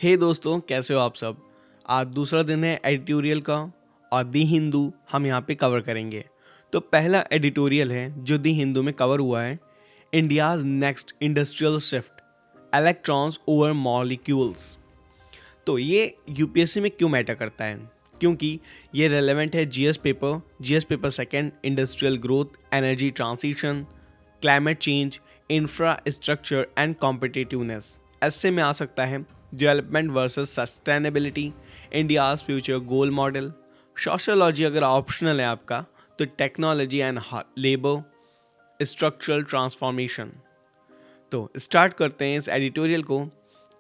हे दोस्तों, कैसे हो आप सब। आज दूसरा दिन है एडिटोरियल का और दी हिंदू हम यहाँ पे कवर करेंगे। तो पहला एडिटोरियल है जो दी हिंदू में कवर हुआ है, India's next industrial shift, electrons over molecules. तो ये यूपीएससी में क्यों मैटर करता है? क्योंकि ये रेलेवेंट है GS paper second, industrial growth, energy transition, climate change, infrastructure and competitiveness. ऐसे में आ सकता है development versus sustainability, India's future goal model. Sociology अगर ऑप्शनल है आपका तो technology and labour, structural transformation. तो स्टार्ट करते हैं इस एडिटोरियल को।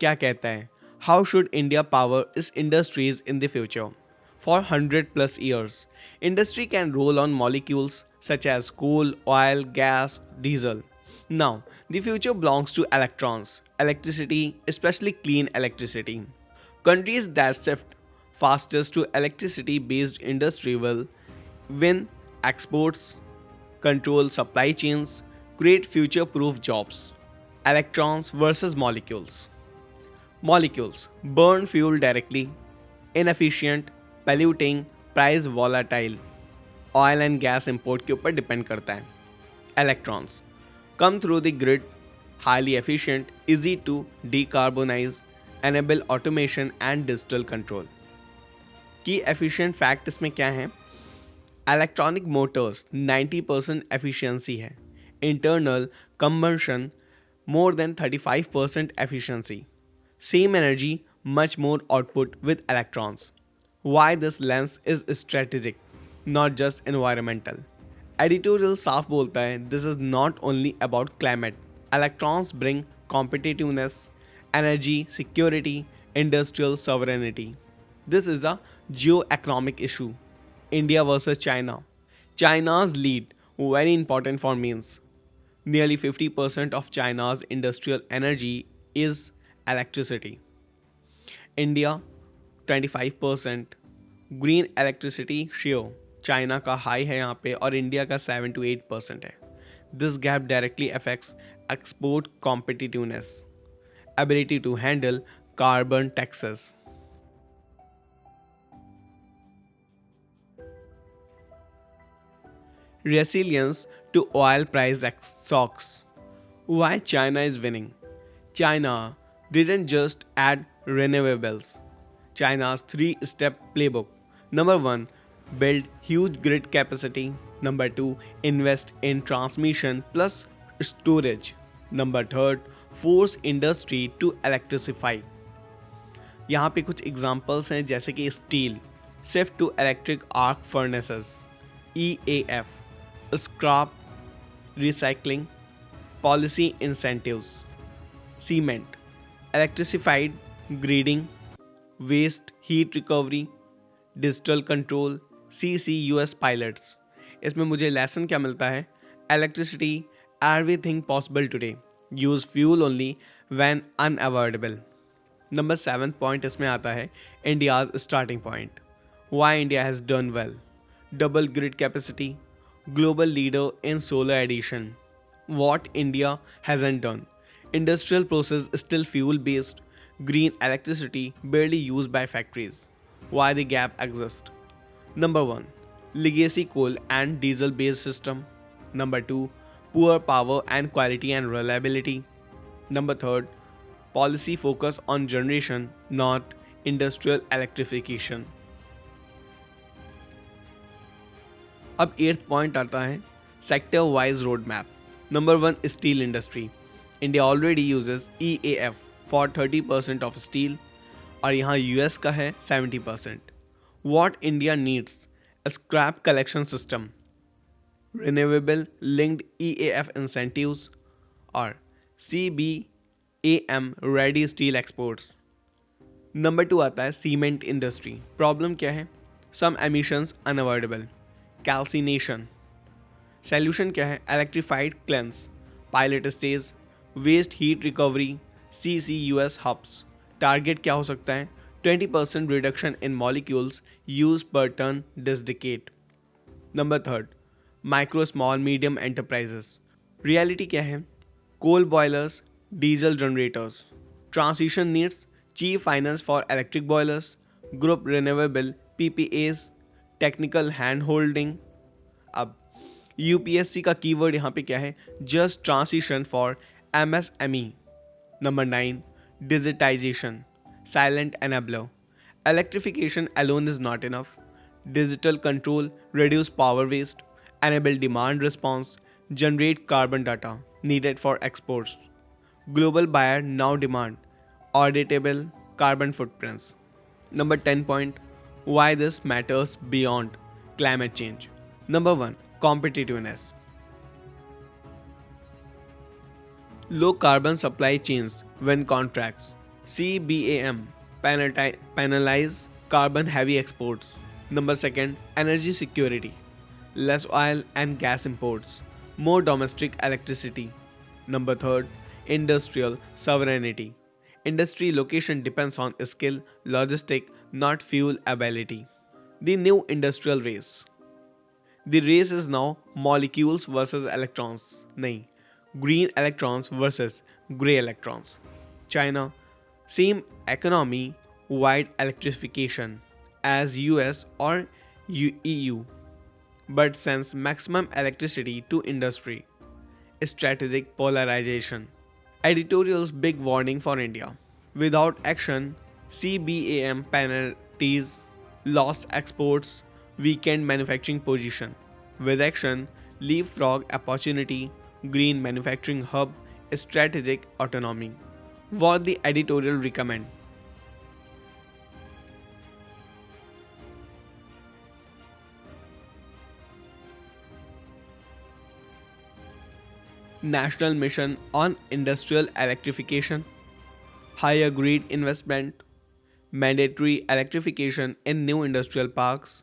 क्या कहता है? How should India power its industries in the future? For 100+ years industry can roll on molecules such as coal, oil, gas, diesel. Now, the future belongs to electrons, electricity, especially clean electricity. Countries that shift fastest to electricity based industry will win exports, control supply chains, create future proof jobs. Electrons versus molecules. Molecules burn fuel directly, inefficient, polluting, price volatile. Oil and gas import के ऊपर depend करता है. Electrons come through the grid, highly efficient, easy to decarbonize, enable automation and digital control. की efficient fact इसमें क्या है? Electronic motors 90% efficiency है. Internal combustion more than 35% efficiency. Same energy, much more output with electrons. Why this lens is strategic, not just environmental. Editorial साफ बोलता है this is not only about climate. Electrons bring competitiveness, energy security, industrial sovereignty. This is a Jio economic issue. India versus China. China's lead very important for means nearly 50% of China's industrial energy is electricity. India 25%. Green electricity share China का high है यहाँ पे और India का 7 to 8% है. This gap directly affects export competitiveness, ability to handle carbon taxes. Resilience to oil price shocks. Why China is winning? China didn't just add renewables. China's 3-step playbook. Number 1, build huge grid capacity. Number 2, invest in transmission plus storage. Number 3, force industry to electrify. यहाँ पे कुछ examples हैं जैसे कि steel, shift to electric arc furnaces, EAF, scrap recycling, policy incentives. Cement, electrified grinding, waste heat recovery, digital control, CCUS pilots. इसमें मुझे lesson क्या मिलता है? Electricity everything possible today, use fuel only when unavoidable. Number 7 point इसमें आता है India's starting point. Why India has done well. Double grid capacity, global leader in solar addition. What India hasn't done. Industrial process still fuel based, green electricity barely used by factories. Why the gap exists? Number 1, legacy coal and diesel based system. Number 2, poor power and quality and reliability. Number 3, policy focus on generation, not industrial electrification. अब 8th point आता है sector wise road map. Number 1, steel industry. India already uses EAF for 30% of steel और यहाँ US का है 70%. What India needs? A scrap collection system, renewable linked EAF incentives और CBAM ready steel exports. Number 2 आता है cement industry. Problem क्या है? Some emissions unavoidable, calcination. Solution क्या है? Electrified cleanse, pilot stage, waste heat recovery, CCUS hubs. Target क्या हो सकता है? 20% reduction in molecules use per tonne this decade. Number 3, micro small medium enterprises. Reality क्या है? Coal boilers, diesel generators. Transition needs cheap finance for electric boilers, group renewable PPAs, technical hand holding. अब UPSC का keyword यहाँ पे क्या है? Just transition for MSME. Number 9, digitisation, silent enabler. Electrification alone is not enough. Digital control reduce power waste, enable demand response, generate carbon data needed for exports. Global buyer now demand auditable carbon footprints. Number 10 point, why this matters beyond climate change. Number 1, competitiveness. Low carbon supply chains when contracts. CBAM penalize carbon heavy exports. Number 2, energy security. Less oil and gas imports. More domestic electricity. Number 3, industrial sovereignty. Industry location depends on skill, logistic, not fuel ability. The new industrial race. The race is now molecules versus electrons. नहीं, green electrons versus grey electrons. China, same economy, wide electrification as US or EU, but sends maximum electricity to industry. Strategic polarization. Editorial's big warning for India. Without action, CBAM penalties, lost exports, weakened manufacturing position. With action, leapfrog opportunity, green manufacturing hub, strategic autonomy. What the editorial recommend? National mission on industrial electrification, higher grid investment, mandatory electrification in new industrial parks,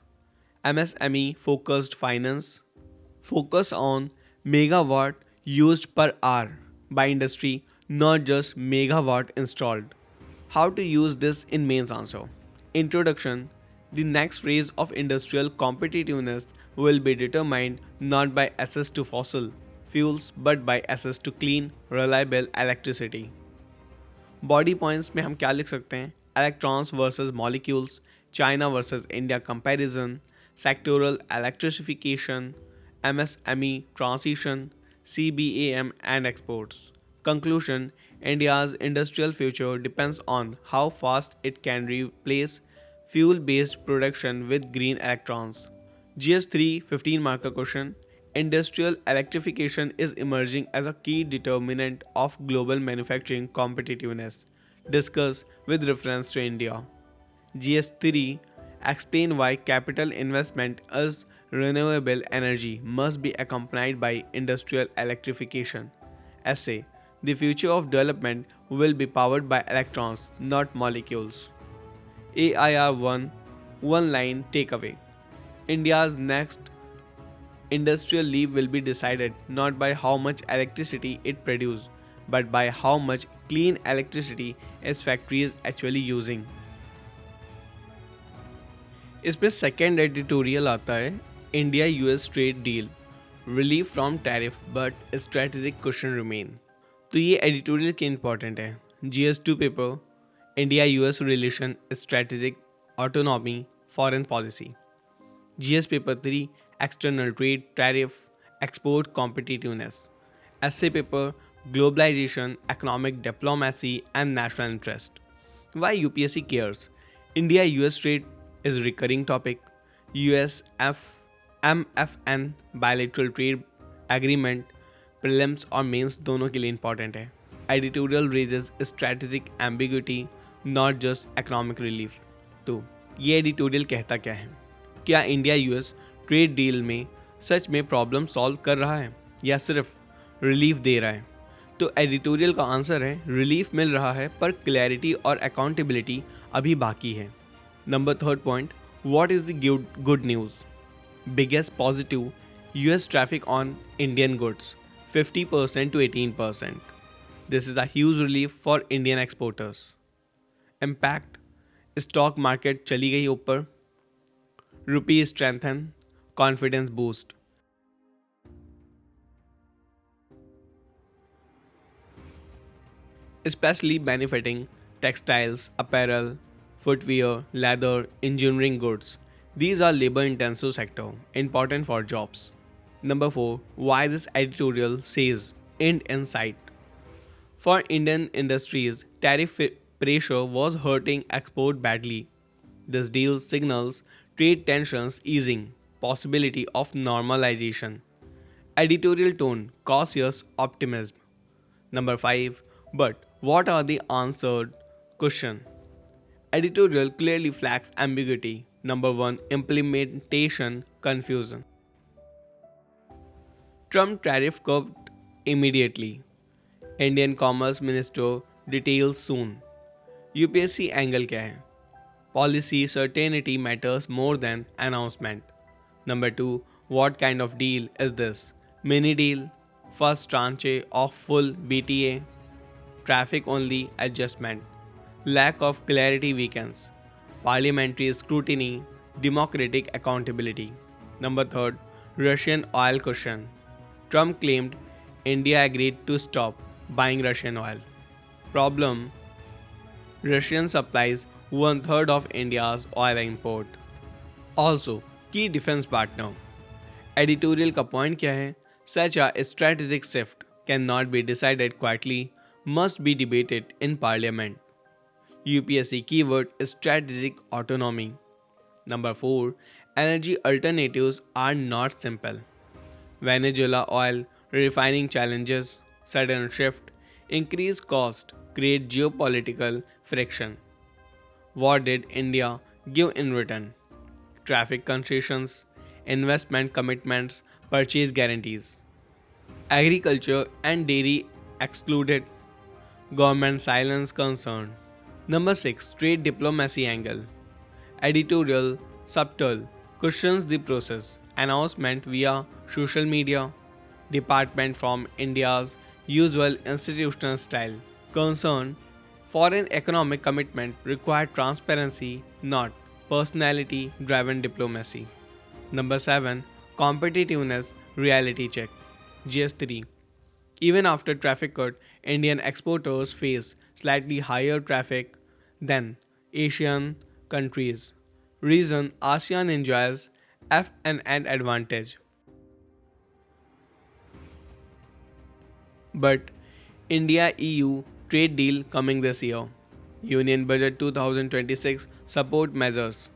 MSME focused finance, focus on megawatt used per hour by industry, not just megawatt installed. How to use this in mains answer. Introduction. The next phase of industrial competitiveness will be determined not by access to fossil fuels but by access to clean, reliable electricity. Body points में हम क्या लिख सकते हैं? Electrons versus molecules, China versus India comparison, sectoral electrification, MSME transition, CBAM and exports. Conclusion. India's industrial future depends on how fast it can replace fuel-based production with green electrons. GS3 15 marker question. Industrial electrification is emerging as a key determinant of global manufacturing competitiveness. Discuss with reference to India. GS3 explain why capital investment as renewable energy must be accompanied by industrial electrification. Essay. The future of development will be powered by electrons, not molecules. AIR 1 one line takeaway. India's next industrial leap will be decided not by how much electricity it produces, but by how much clean electricity its factories actually using. इस पे second editorial आता है, India US trade deal, relief from tariff but strategic question remain. तो ये editorial क्या important है? GS2 paper, India US relation, strategic autonomy, foreign policy. GS paper 3, external trade, tariff, export competitiveness. essay paper, globalisation, economic diplomacy and national interest. Why UPSC cares? India US trade is recurring topic. USF MFN bilateral trade agreement prelims और mains दोनों के लिए important है. Editorial raises strategic ambiguity, not just economic relief. तो ये editorial कहता क्या है? क्या इंडिया यूएस ट्रेड डील में सच में प्रॉब्लम सॉल्व कर रहा है या सिर्फ रिलीफ दे रहा है? तो एडिटोरियल का आंसर है रिलीफ मिल रहा है पर क्लैरिटी और अकाउंटेबिलिटी अभी बाकी है. Number 3 point, what is the good news? Biggest positive, US traffic on Indian goods 50% to 18%. This is a huge relief for Indian exporters. Impact, stock market चली गई ऊपर, rupee strengthen, confidence boost. Especially benefiting textiles, apparel, footwear, leather, engineering goods. These are labor intensive sector, important for jobs. Number 4. Why this editorial says end in sight. For Indian industries, tariff pressure was hurting export badly. This deal signals trade tensions easing, possibility of normalization. Editorial tone, cautious optimism. Number 5. But what are the answered question? Editorial clearly flags ambiguity. Number 1. Implementation confusion. Trump tariff curbed immediately. Indian Commerce Minister details soon. UPSC angle क्या है? Policy certainty matters more than announcement. Number 2. What kind of deal is this? Mini deal, first tranche of full BTA, traffic only adjustment, lack of clarity weakens, parliamentary scrutiny, democratic accountability. Number 3. Russian oil cushion. Trump claimed India agreed to stop buying Russian oil. Problem: Russian supplies one-third of India's oil import. Also, key defense partner. Editorial का point क्या है? Such a strategic shift cannot be decided quietly, must be debated in parliament. UPSC keyword is strategic autonomy. Number 4. Energy alternatives are not simple. Venezuela oil refining challenges, sudden shift, increased cost, create geopolitical friction. What did India give in return? Traffic concessions, investment commitments, purchase guarantees. Agriculture and dairy excluded, government silence concerned. Number 6. Trade diplomacy angle. Editorial, subtle, cushions the process. Announcement via social media. Department from India's usual institutional style. Concern: foreign economic commitment required transparency, not personality driven diplomacy. Number 7. Competitiveness reality check. GS3. Even after traffic cut, Indian exporters face slightly higher traffic than Asian countries. Reason: ASEAN enjoys F&N advantage. But India EU trade deal coming this year. Union Budget 2026 support measures.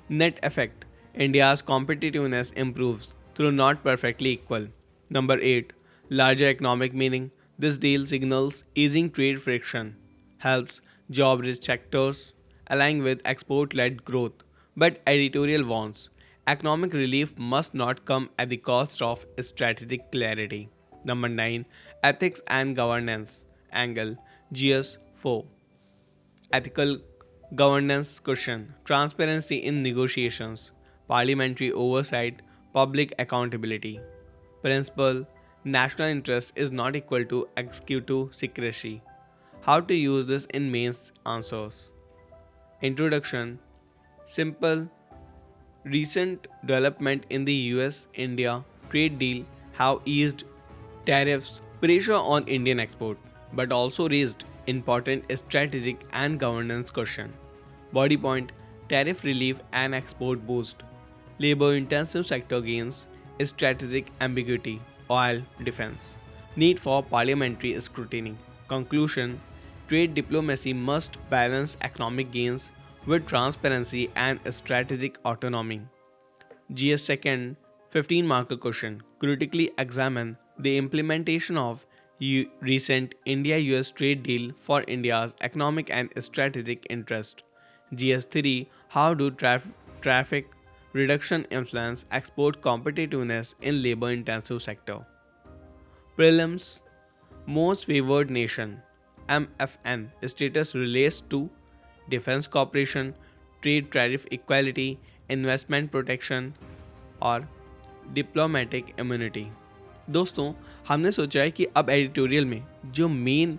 Net effect: India's competitiveness improves through not perfectly equal. Number 8. Larger economic meaning. This deal signals easing trade friction, helps job rich sectors, aligning with export led growth. But editorial warns economic relief must not come at the cost of strategic clarity. Number 9. Ethics and governance angle. GS 4. Ethical governance question. Transparency in negotiations, parliamentary oversight, public accountability. Principle: national interest is not equal to executive secrecy. How to use this in mains answers. Introduction: simple. Recent development in the US India trade deal have eased tariffs pressure on Indian export, but also raised important strategic and governance question. Body point: tariff relief and export boost. Labor intensive sector gains, strategic ambiguity, oil defense. Need for parliamentary scrutiny. Conclusion: trade diplomacy must balance economic gains with transparency and strategic autonomy. GS second 15 marker question. Critically examine the implementation of recent India US trade deal for India's economic and strategic interest. GS3: how do traffic reduction influence export competitiveness in labor intensive sector? Prelims: most favored nation MFN status relates to defense cooperation, trade tariff equality, investment protection और diplomatic immunity. दोस्तों, हमने सोचा है कि अब editorial में जो main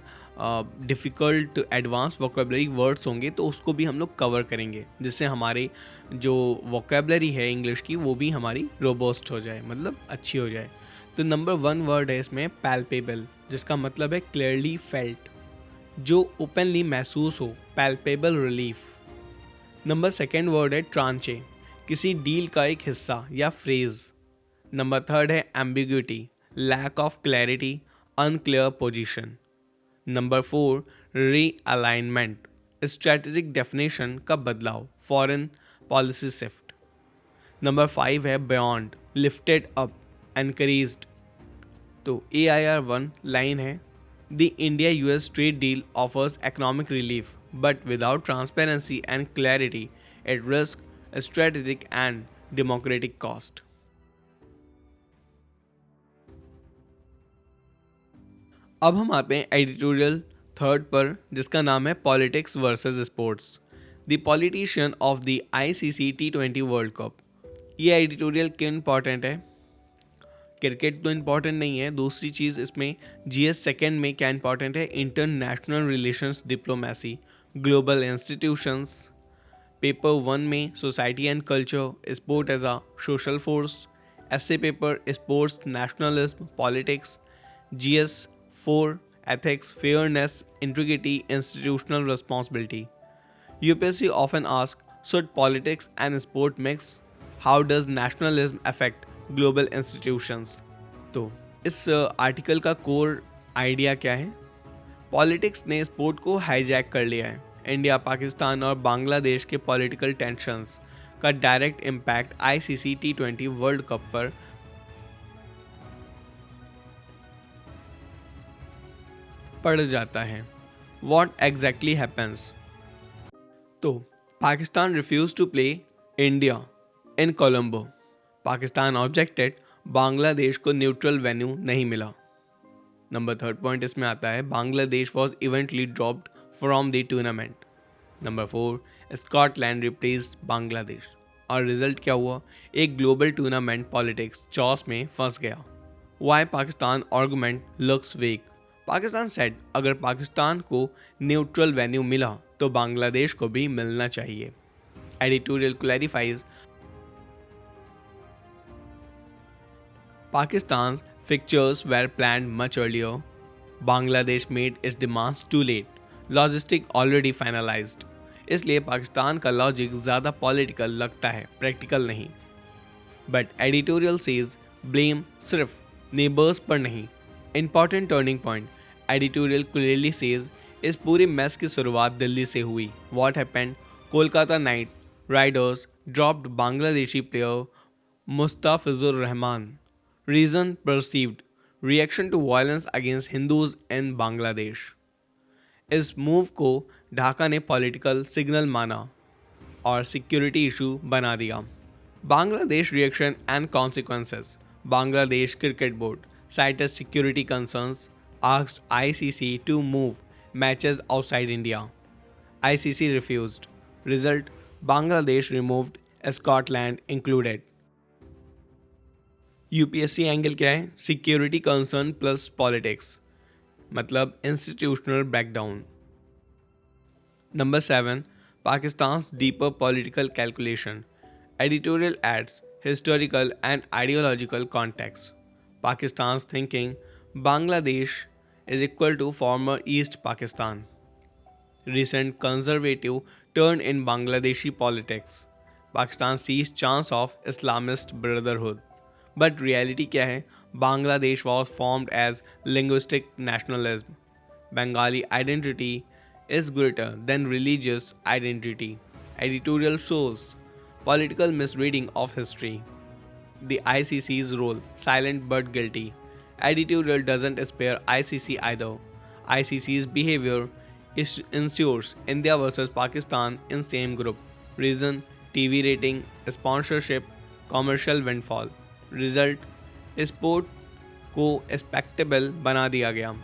difficult advance vocabulary words होंगे तो उसको भी हम लोग कवर करेंगे, जिससे हमारे जो वोकेबलरी है इंग्लिश की वो भी हमारी रोबस्ट हो जाए, मतलब अच्छी हो जाए। तो नंबर 1 वर्ड है इसमें पैल्पेबल, जिसका मतलब है क्लियरली फेल्ट। जो ओपनली महसूस हो, palpable relief. Number second word है ट्रांचे, किसी डील का एक हिस्सा या फ्रेज। नंबर थर्ड है ambiguity, lack of clarity, unclear position. Number four realignment, strategic definition का बदलाव, foreign policy shift. Number five है बियॉन्ड, लिफ्टेड अप, एनकरेज्ड। तो AIR1 लाइन है, the India US trade deal offers economic relief but without transparency and clarity it risks strategic and democratic cost. अब हम आते हैं editorial third पर, जिसका नाम है politics versus sports, the politician of the ICC T20 world cup. ये editorial क्यों इंपॉर्टेंट है? क्रिकेट तो इम्पॉर्टेंट नहीं है, दूसरी चीज़ इसमें GS सेकेंड में क्या इंपॉर्टेंट है, international relations, diplomacy, global institutions. Paper one में society and culture, sport as a social force. ऐसे paper sports, nationalism, politics. GS four ethics, fairness, integrity, institutional responsibility. UPSC often asks, should politics and sport mix? How does nationalism affect global institutions? तो इस article का core idea क्या है? Politics ने sport को hijack कर लिया है। इंडिया, पाकिस्तान और बांग्लादेश के पॉलिटिकल टेंशंस का direct impact ICC T20 world cup पर पड़ जाता है। What exactly happens? तो Pakistan refuse to play India in Colombo. Pakistan objected, Bangladesh को न्यूट्रल वेन्यू नहीं मिला। नंबर थर्ड पॉइंट इसमें आता है, Bangladesh was इवेंटली dropped from the tournament. Number four, Scotland replaced Bangladesh. और रिजल्ट क्या हुआ? एक ग्लोबल टूर्नामेंट पॉलिटिक्स चॉस में फंस गया। Why Pakistan argument looks weak. Pakistan said, अगर पाकिस्तान को न्यूट्रल वेन्यू मिला तो बांग्लादेश को भी मिलना चाहिए। Editorial clarifies, Pakistan's fixtures were planned much earlier. Bangladesh made its demands too late. Logistic already finalized. इसलिए पाकिस्तान का लॉजिक ज़्यादा पॉलिटिकल लगता है, प्रैक्टिकल नहीं। बट एडिटोरियल सेज ब्लेम सिर्फ नेबर्स पर नहीं। Important turning point, editorial clearly says इस पूरी मैस की शुरुआत दिल्ली से हुई। What happened? Kolkata night Riders dropped Bangladeshi player Mustafizur Rahman. Reason perceived, reaction to violence against Hindus in Bangladesh. इस मूव को ढाका ने पॉलिटिकल सिग्नल माना और सिक्योरिटी इशू बना दिया। Bangladesh reaction and consequences, Bangladesh cricket board cited security concerns, asked ICC to move matches outside India. ICC refused. Result, Bangladesh removed, Scotland included. UPSC angle क्या है? Security concern plus politics, मतलब institutional breakdown. Number seven, Pakistan's deeper political calculation. Editorial adds historical and ideological context. Pakistan's thinking, Bangladesh is equal to former East Pakistan. Recent conservative turn in Bangladeshi politics. Pakistan sees chance of Islamist brotherhood. But reality क्या है? Bangladesh was formed as linguistic nationalism. Bengali identity is greater than religious identity. Editorial shows political misreading of history. The ICC's role, silent but guilty. Editorial doesn't spare ICC either. ICC's behavior ensures India versus Pakistan in same group. Reason, TV rating, sponsorship, commercial windfall. Result, sport को स्पेक्टेबल बना दिया गया।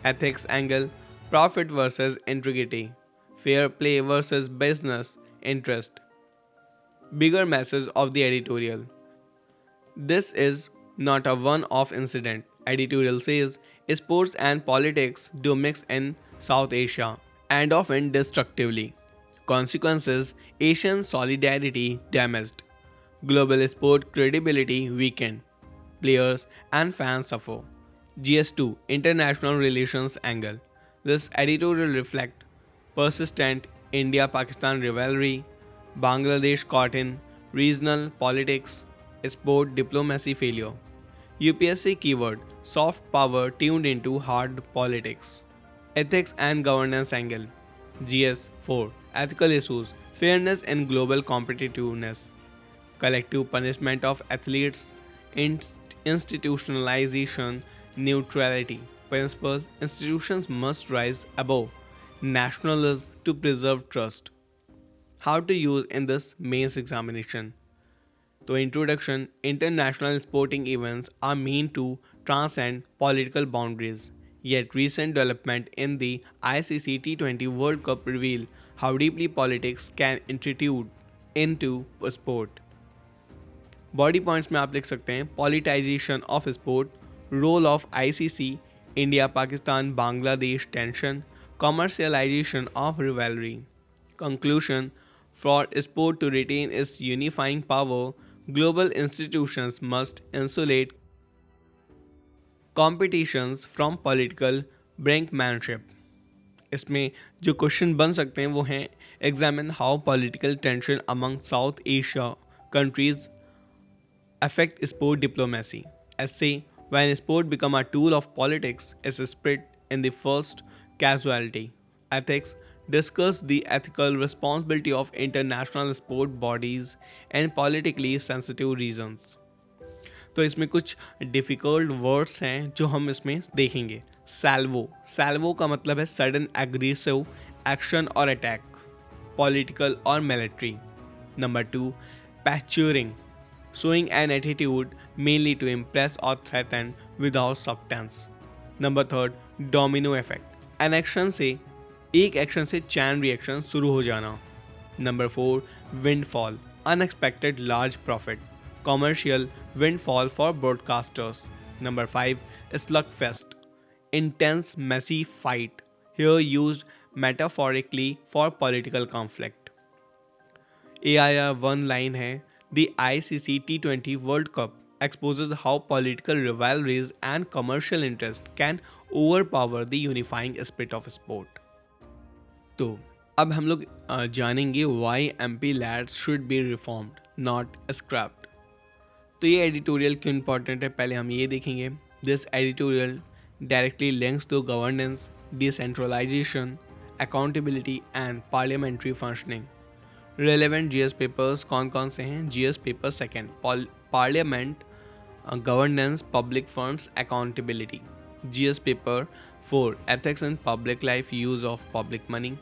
Ethics angle, profit versus integrity, fair play versus business interest. Bigger message of the editorial, this is not a one of incident. Editorial says sports and politics do mix in south Asia and often destructively. Consequences, Asian solidarity damaged. Global sport credibility weakened. Players and fans suffer. GS2 International Relations Angle. This editorial reflects persistent India-Pakistan rivalry, Bangladesh caught in regional politics, sport diplomacy failure. UPSC keyword soft power tuned into hard politics. Ethics and governance angle. GS 4 ethical issues, fairness and global competitiveness. Collective punishment of athletes, institutionalization, neutrality. Principle institutions must rise above nationalism to preserve trust. How to use in this mains examination. So, introduction international sporting events are meant to transcend political boundaries. Yet, recent development in the ICC T20 World Cup reveal how deeply politics can intrude into a sport. Body points में आप लिख सकते हैं politicisation of sport, role of ICC, India Pakistan Bangladesh tension, commercialisation of rivalry. Conclusion for sport to retain its unifying power, global institutions must insulate competitions from political brinkmanship. इसमें जो question बन सकते हैं वो हैं examine how political tension among south Asia countries affect sport diplomacy. Essay when sport become a tool of politics is spread in the first casualty. Ethics discuss the ethical responsibility of international sport bodies and politically sensitive regions. तो इसमें कुछ difficult words हैं जो हम इसमें देखेंगे. Salvo का मतलब है सडन एग्रेसिव एक्शन और अटैक, पॉलिटिकल और military. Number 2 पैच्योरिंग, showing an attitude mainly to impress or threaten without substance. Number 3 domino effect, an action से एक एक्शन से चैन रिएक्शन शुरू हो जाना. Number 4 windfall, unexpected large profit, commercial windfall for broadcasters. Number 5 slugfest, intense messy fight, here used metaphorically for political conflict. AIR one line है, the ICC T20 World Cup exposes how political rivalries and commercial interest can overpower the unifying spirit of sport. तो अब हम लोग जानेंगे why MP lads should be reformed, not scrapped. तो ये editorial क्यों important है पहले हम ये देखेंगे. This editorial directly links to governance, decentralisation, accountability and parliamentary functioning. Relevant GS papers कौन कौन से हैं? GS paper second parliament, governance, public funds, accountability. GS paper 4 ethics in public life, use of public money.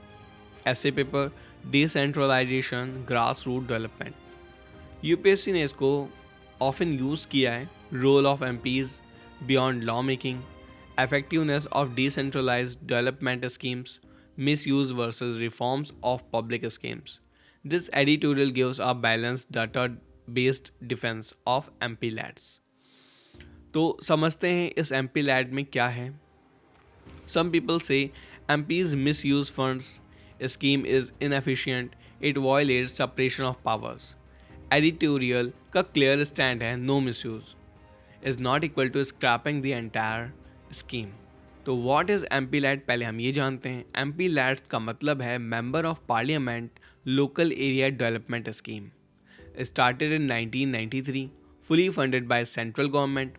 ऐसे paper decentralisation, grass root development. UPSC ने इसको often use किया है. Role of MPs beyond law making, effectiveness of decentralized development schemes, misuse versus reforms of public schemes. This editorial gives a balanced data-based defense of MP lads. तो समझते हैं इस MP lad में क्या है. Some people say MPs misuse funds, scheme is inefficient, it violates separation of powers. Editorial का clear stand है no misuse is not equal to scrapping the entire scheme. तो व्हाट इज़ एमपी लैड पहले हम ये जानते हैं. MP lead का मतलब है member of parliament local area development scheme. Started in 1993, fully funded by central government.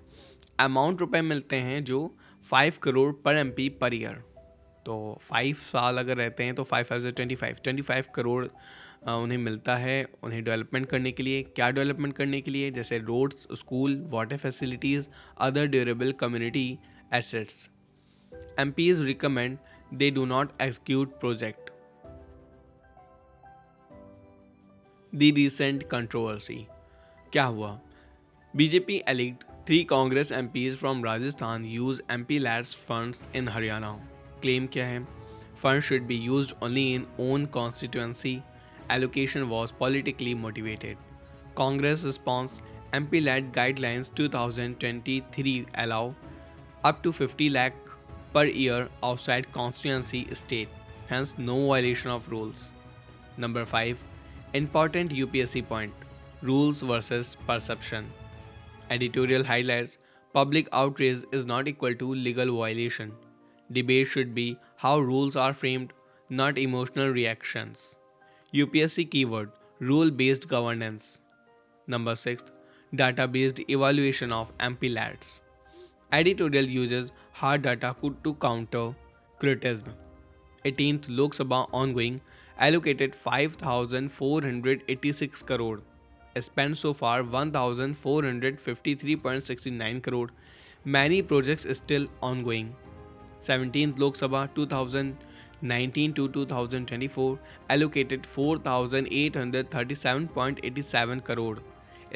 Amount रुपए मिलते हैं जो 5 करोड़ पर एमपी पर ईयर. तो 5 साल अगर रहते हैं तो 25 करोड़ उन्हें मिलता है उन्हें डेवलपमेंट करने के लिए. क्या डेवलपमेंट करने के लिए? जैसे roads, school, water facilities, other durable community assets. MPs recommend they do not execute project. The recent controversy. क्या हुआ? BJP elect 3 Congress MPs from Rajasthan use MP lads funds in Haryana. Claim क्या है? Funds should be used only in own constituency. Allocation was politically motivated. Congress response: MP lad guidelines 2023 allow up to 50 lakh per year outside constituency state, hence no violation of rules. Number 5 important UPSC point, rules versus perception. Editorial highlights: public outrage is not equal to legal violation. Debate should be how rules are framed, not emotional reactions. UPSC keyword rule based governance. Number 6, data-based evaluation of MPLATs. Editorial uses hard data to counter criticism. 18th Lok Sabha ongoing allocated 5,486 crore. Spent so far 1,453.69 crore. Many projects still ongoing. 17th Lok Sabha 2019 to 2024 allocated 4,837.87 crore.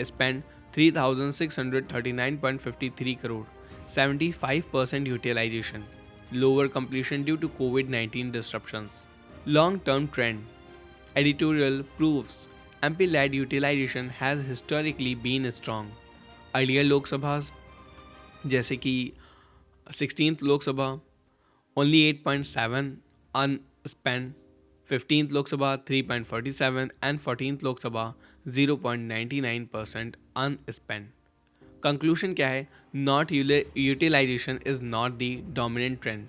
Spent 3,639.53 crore. 75% utilization. Lower completion due to COVID-19 disruptions. Long-term trend. Editorial proves MP-led utilization has historically been strong. Earlier Lok Sabhas जैसे कि 16th Lok Sabha only 8.7 unspent, 15th Lok Sabha 3.47 and 14th Lok Sabha 0.99% unspent. Conclusion क्या है? Not utilization is not the dominant trend.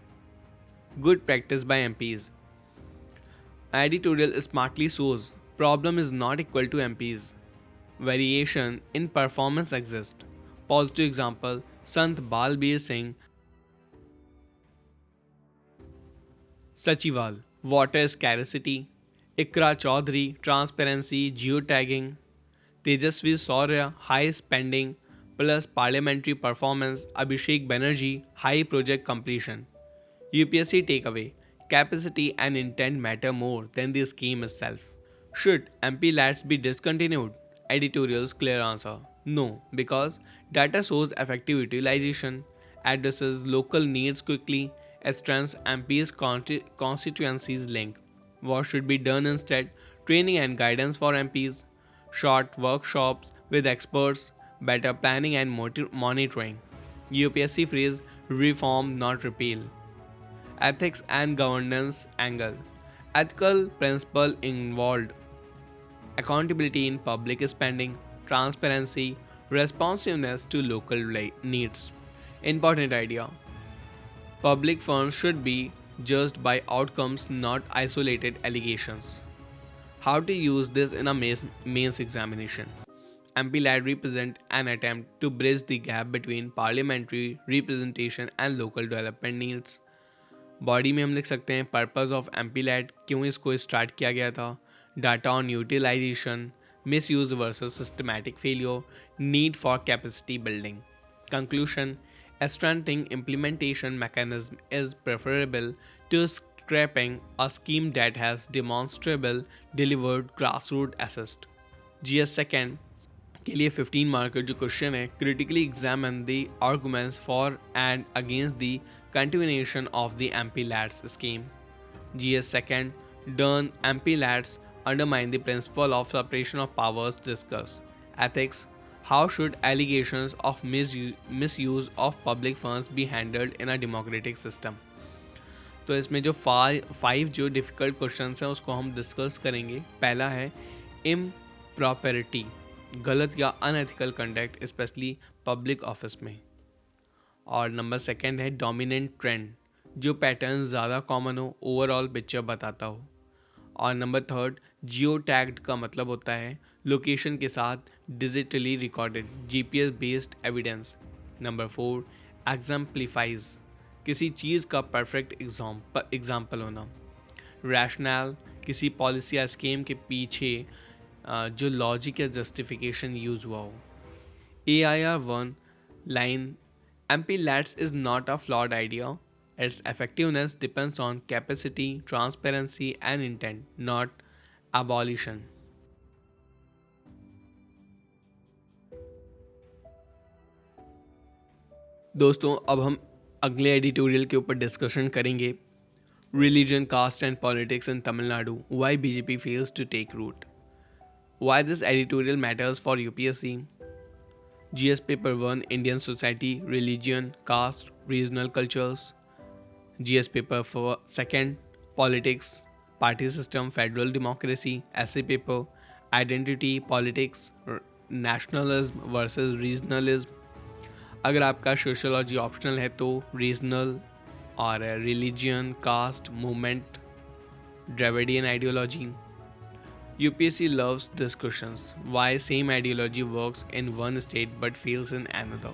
Good practice by MPs. Editorial smartly shows problem is not equal to MPs. Variation in performance exists. Positive example Sant Balbir Singh Sachival, water scarcity, Ikra Chaudhary, transparency, geotagging, Tejasvi Saurya, high spending, plus parliamentary performance, Abhishek Banerjee, high project completion. UPSC takeaway, capacity and intent matter more than the scheme itself. Should MP LATs be discontinued? Editorial's clear answer, no, because data shows effective utilization, addresses local needs quickly, strengthens MP's constituencies link. What should be done instead? Training and guidance for MPs, short workshops with experts, better planning and monitoring. UPSC phrase reform not repeal. Ethics and governance angle. Ethical principle involved accountability in public spending, transparency, responsiveness to local needs. Important idea. Public funds should be judged by outcomes, not isolated allegations. How to use this in a mains examination. MP-led represent an attempt to bridge the gap between parliamentary representation and local development needs. Body में हम लिख सकते हैं purpose of MP-lead, क्यों इसको start किया गया था, data on utilisation, misuse versus systematic failure, need for capacity building. Conclusion, a strengthening implementation mechanism is preferable to scrapping a scheme that has demonstrable delivered grassroots assist. GS second के लिए 15 mark जो question है, critically examine the arguments for and against the continuation of the MP-LATs scheme. GS second, done MP-LATs undermine the principle of separation of powers discussed. Ethics, how should allegations of misuse of public funds be handled in a democratic system? तो इसमें जो 5 जो difficult questions हैं उसको हम discuss करेंगे. पहला है इम्प्रॉपरिटी, गलत या unethical conduct specially public office में. और नंबर सेकंड है डोमिनेंट ट्रेंड, जो पैटर्न ज़्यादा कॉमन हो, ओवरऑल पिक्चर बताता हो. और नंबर थर्ड जियो टैग्ड का मतलब होता है लोकेशन के साथ digitally recorded GPS based evidence. Number four exemplifies, किसी चीज़ का परफेक्ट एग्जाम्पल होना. रैशनल, किसी पॉलिसी या स्कीम के पीछे जो लॉजिक या जस्टिफिकेशन यूज हुआ हो. AIR1 line, MP-LATs is not a flawed idea. Its effectiveness depends on capacity, transparency and intent, not abolition. दोस्तों अब हम अगले एडिटोरियल के ऊपर डिस्कशन करेंगे. Religion, caste and politics in Tamil Nadu, why BJP fails to take root. Why this editorial matters for UPSC. GS paper 1, Indian society, religion, caste, regional cultures. GS paper 4, 2nd, politics, party system, federal democracy. Essay paper, identity, politics, nationalism versus regionalism. अगर आपका sociology optional है तो regional or a religion, caste, movement, Dravidian ideology. UPSC loves these questions. Why same ideology works in one state but fails in another?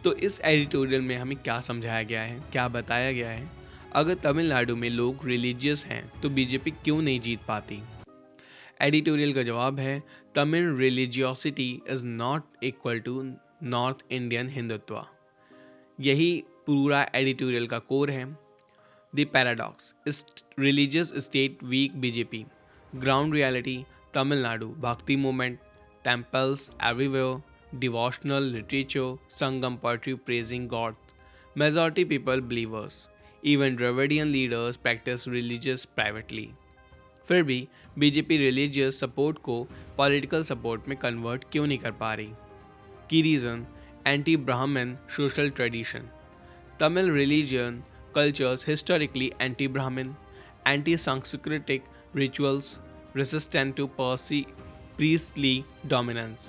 तो इस editorial में हमें क्या समझाया गया है, क्या बताया गया है? अगर तमिलनाडु में लोग रिलीजियस हैं तो बीजेपी क्यों नहीं जीत पाती? एडिटोरियल का जवाब है Tamil religiosity is not equal to north Indian Hindutva. यही पूरा एडिटोरियल का कोर है। The paradox is religious state weak BJP, ground reality Tamil Nadu bhakti movement, temples everywhere, devotional literature, Sangam poetry praising God, majority people believers, even Dravidian leaders practice religious privately. फिर भी BJP religious support को political support में convert क्यों नहीं कर पा रही? Key reason anti Brahmin social tradition. Tamil religion cultures historically anti-Brahmin, anti-Sanskritic rituals, resistant to priestly dominance.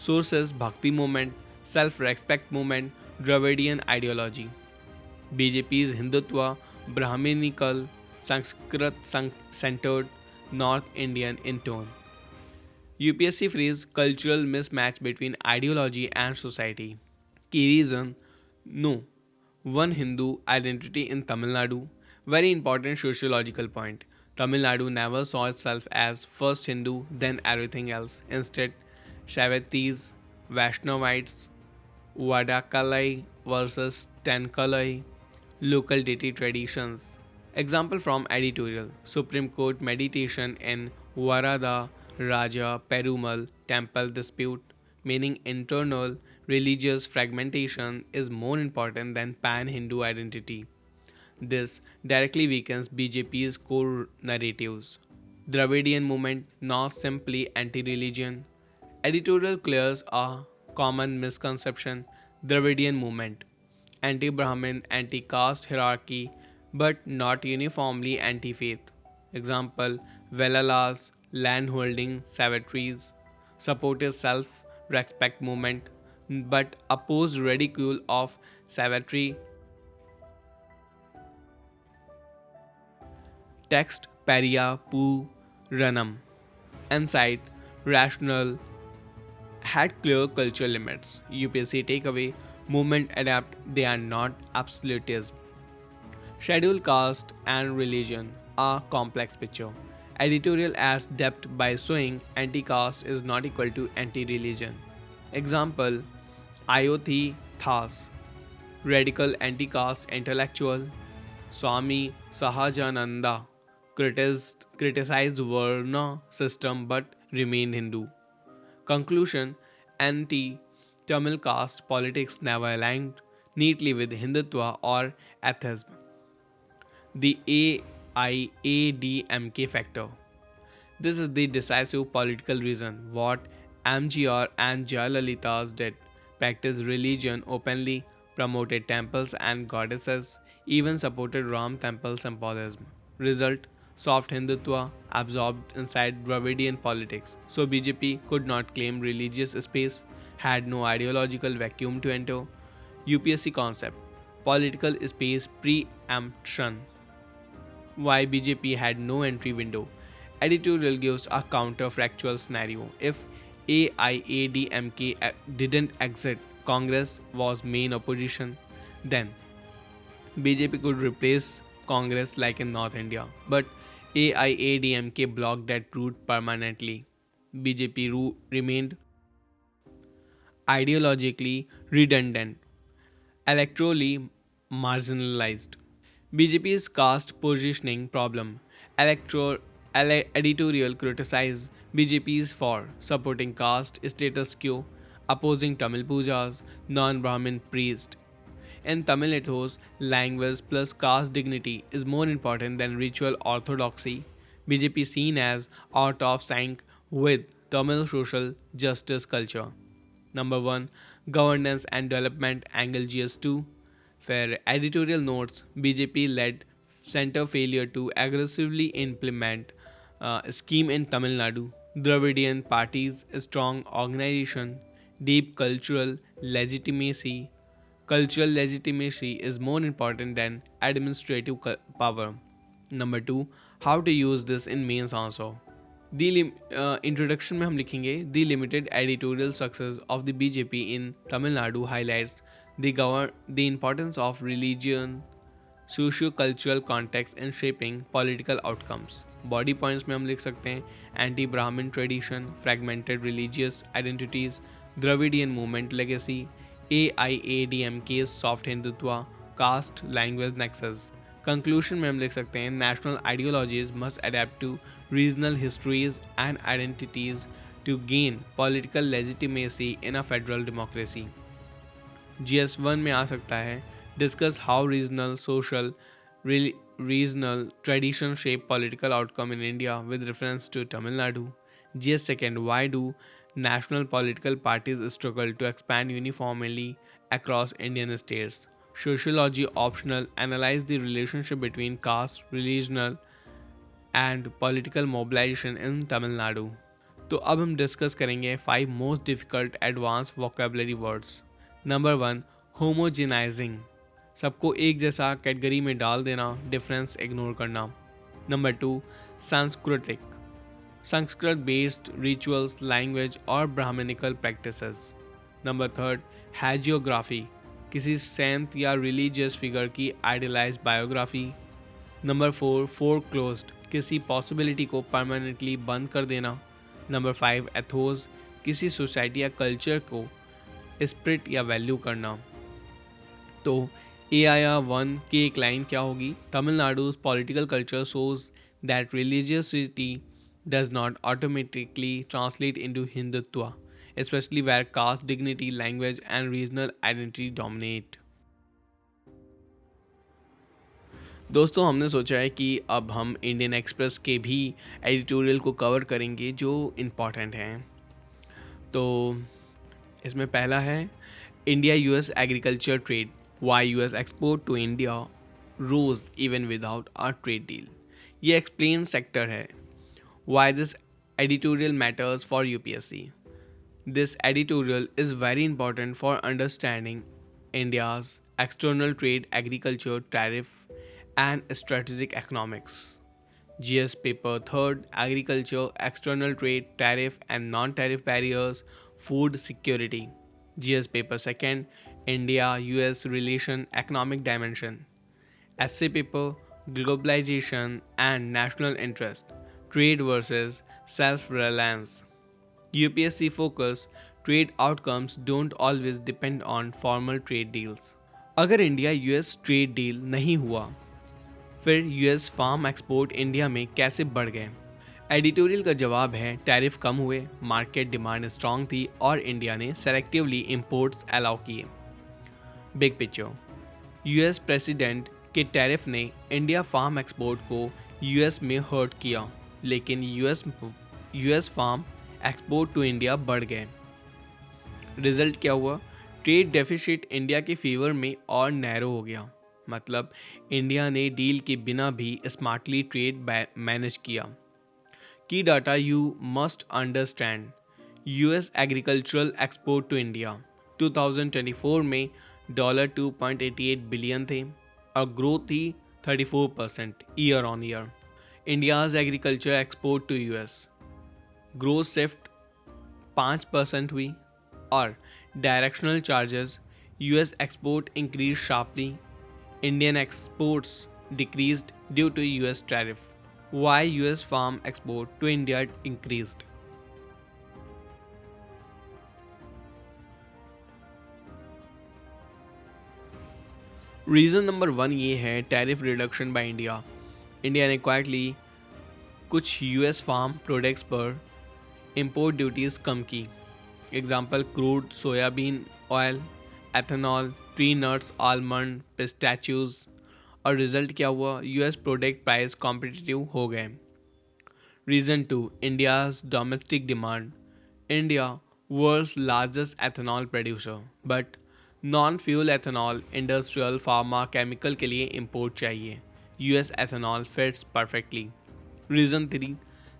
Sources: Bhakti movement, self-respect movement, Dravidian ideology. BJP's Hindutva, Brahminical, Sanskrit-centered, North Indian in tone. UPSC phrase cultural mismatch between ideology and society. Key reason: no one Hindu identity in Tamil Nadu. Very important sociological point. Tamil Nadu never saw itself as first Hindu, then everything else. Instead, Shaivatis, Vaishnavites, Vadakalai versus Tenkalai, local deity traditions. Example from editorial: Supreme Court meditation in Varada Raja Perumal temple dispute, meaning internal religious fragmentation is more important than pan-Hindu identity. This directly weakens BJP's core narratives. Dravidian movement, not simply anti-religion. Editorial clears a common misconception. Dravidian movement, anti-Brahmin, anti-caste hierarchy, but not uniformly anti-faith. Example: Velalas, landholding savageries, supported self-respect movement, but opposed ridicule of savagery. Text: Paria Puranam. Insight: rational, had clear cultural limits. UPSC takeaway: movement adapt, they are not absolutism. Schedule caste and religion, a complex picture. Editorial adds depth by showing anti-caste is not equal to anti-religion. Example: Ayothi Thas, radical anti-caste intellectual. Swami Sahajananda criticized Varna system but remained Hindu. Conclusion: anti-Tamil caste politics never aligned neatly with Hindutva or atheism. The AIADMK factor. This is the decisive political reason. What MGR and Jayalalitha's did: practiced religion openly, promoted temples and goddesses, even supported Ram temple symbolism. Result: soft Hindutva absorbed inside Dravidian politics. So BJP could not claim religious space, had no ideological vacuum to enter. UPSC concept: political space preemption. Why BJP had no entry window. Editorial gives a counterfactual scenario. If AIADMK didn't exit, Congress was main opposition, then BJP could replace Congress like in North India. But AIADMK blocked that route permanently. BJP remained ideologically redundant, electorally marginalized. BJP's caste positioning problem. Editorial criticize BJP's for supporting caste status quo, opposing Tamil pujas, non-Brahmin priest. In Tamil ethos, language plus caste dignity is more important than ritual orthodoxy. BJP seen as out of sync with Tamil social justice culture. Number 1. Governance and Development Angle GS2. For editorial notes, BJP led center failure to aggressively implement scheme in Tamil Nadu. Dravidian parties, strong organization, deep cultural legitimacy, Cultural legitimacy is more important than administrative power. Number 2, how to use this in mains answer. Introduction में हम लिखेंगे the limited electoral success of the BJP in Tamil Nadu highlights the importance of religion socio cultural context in shaping political outcomes. Body points में हम लिख सकते हैं anti Brahmin tradition, fragmented religious identities, Dravidian movement legacy, AIADMK soft Hindutva, caste language nexus. Conclusion में हम लिख सकते हैं national ideologies must adapt to regional histories and identities to gain political legitimacy in a federal democracy. GS1 में आ सकता है discuss how regional social regional tradition shape political outcome in India with reference to Tamil Nadu. GS2, why do national political parties struggle to expand uniformly across Indian states? Sociology optional, analyze the relationship between caste, regional and political mobilization in Tamil Nadu. तो अब हम discuss करेंगे 5 most difficult advance vocabulary words. Number 1, homogenising, सबको एक जैसा category में डाल देना, डिफरेंस इग्नोर करना. नंबर 2, सांस्कृतिक, संस्कृत बेस्ड रिचुअल्स, लैंग्वेज और ब्राह्मणिकल प्रैक्टिसेस. नंबर 3, हैजियोग्राफी, किसी सेंट या रिलीजियस फिगर की आइडियलाइज बायोग्राफी. नंबर 4, फोरक्लोज्ड, किसी पॉसिबिलिटी को परमानेंटली बंद कर देना. नंबर 5, एथोस, किसी सोसाइटी या कल्चर को स्पिरिट या वैल्यू करना. तो AIR1 की एक लाइन क्या होगी? तमिलनाडु's political culture shows that religiosity does not automatically translate into Hindutva, especially where caste, dignity, language and regional identity dominate. दोस्तों, हमने सोचा है कि अब हम इंडियन एक्सप्रेस के भी एडिटोरियल को कवर करेंगे जो इम्पॉर्टेंट हैं. तो इसमें पहला है India US agriculture trade, why US export to India rose even without a trade deal. ये एक्सप्लेन सेक्टर है. Why this editorial matters for UPSC. This editorial is very important for understanding India's external trade, agriculture, tariff and strategic economics. GS paper 3rd, agriculture, external trade, tariff and non-tariff barriers, food security. GS paper 2nd, India-US relation, economic dimension. Essay paper, globalization and national interest, trade versus self-reliance. UPSC focus, trade outcomes don't always depend on formal trade deals. अगर India US trade deal नहीं हुआ, फिर US farm export India में कैसे बढ़ गए? Editorial का जवाब है टैरिफ कम हुए, मार्केट डिमांड स्ट्रांग थी और इंडिया ने सेलेक्टिवली इंपोर्ट्स अलाउ किए. बिग पिक्चर, US प्रेसिडेंट के टैरिफ ने इंडिया फार्म एक्सपोर्ट को US में हर्ट किया, लेकिन US farm export to India बढ़ गए. रिजल्ट क्या हुआ? ट्रेड डेफिसिट इंडिया के फेवर में और नैरो हो गया. मतलब इंडिया ने डील के बिना भी स्मार्टली ट्रेड मैनेज किया. Key data you must understand. US agricultural export to India 2024 में $2.88 बिलियन थे और ग्रोथ थी 34% year on year. India's agriculture export to US growth सिर्फ 5% हुई और directional charges US export increase sharply. Indian exports decreased due to US tariff. Why US farm export to India increased? Reason number 1 ये है tariff reduction by India. India ने quietly कुछ US farm products पर import duties कम की. Example crude, soybean oil, ethanol, tree nuts, almond, pistachios. और result क्या हुआ? US प्रोडक्ट प्राइस कॉम्पिटिटिव हो गए. Reason 2, India's domestic demand. India world's largest ethanol producer, but non fuel ethanol, industrial, pharma, chemical के लिए import चाहिए. US ethanol fits perfectly. Reason 3,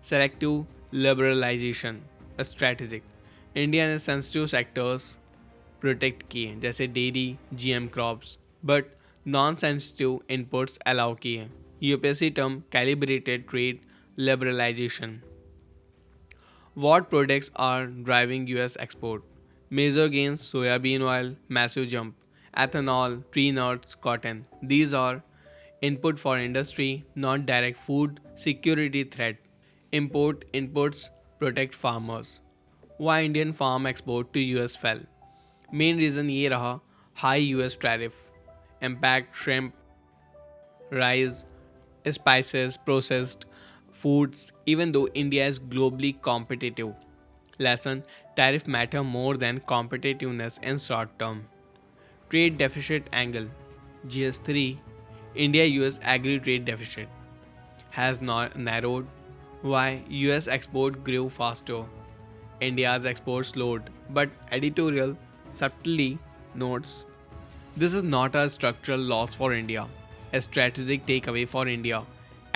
selective liberalisation strategic. India ने sensitive sectors protect किए, जैसे dairy, GM crops, but non sensitive inputs allow किए। UPSC term calibrated trade liberalisation. What products are driving US export? Major gains: soybean oil, massive jump; ethanol, tree nuts, cotton. These are input for industry, not direct food security threat. Import inputs protect farmers. Why Indian farm export to US fell? Main reason ये रहा high US tariff, impact shrimp, rice, spices, processed foods, even though India is globally competitive. Lesson: tariff matter more than competitiveness in short term. Trade deficit angle: GS3, India US agri trade deficit has not narrowed. Why US export grew faster, India's export slowed. But editorial subtly notes this is not a structural loss for India, a strategic takeaway for India.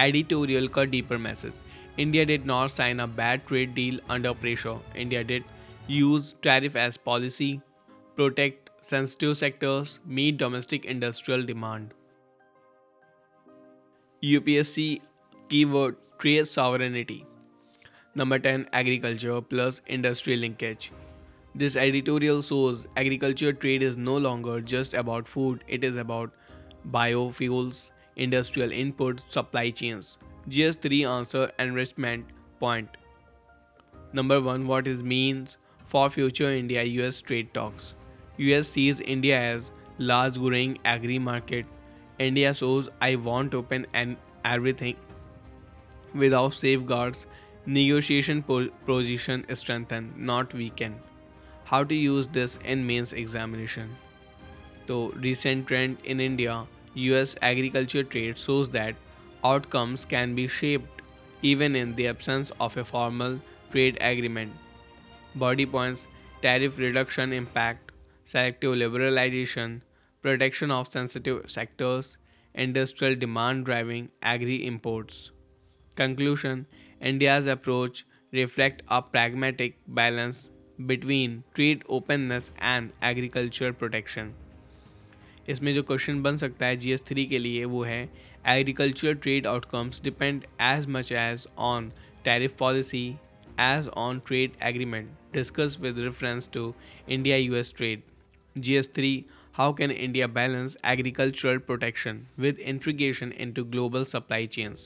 Editorial का deeper message. India did not sign a bad trade deal under pressure. India did use tariff as policy, protect sensitive sectors, meet domestic industrial demand. UPSC keyword trade sovereignty. Number 10, agriculture plus industry linkage. This editorial shows agriculture trade is no longer just about food, it is about biofuels, industrial input, supply chains. GS3 answer enrichment point. Number 1, what it means for future India US trade talks. US sees India as large growing agri market. India shows I want open and everything without safeguards. Negotiation position strengthen, not weaken. How to use this in mains examination. So, recent trend in India US agriculture trade shows that outcomes can be shaped even in the absence of a formal trade agreement. Body points: tariff reduction impact, selective liberalization, protection of sensitive sectors, industrial demand driving agri imports. Conclusion: India's approach reflects a pragmatic balance between trade openness and agriculture protection. इसमें जो question बन सकता है GS3 के लिए वो है agriculture trade outcomes depend as much as on tariff policy as on trade agreement discuss with reference to India US trade. GS3 How can India balance agricultural protection with integration into global supply chains?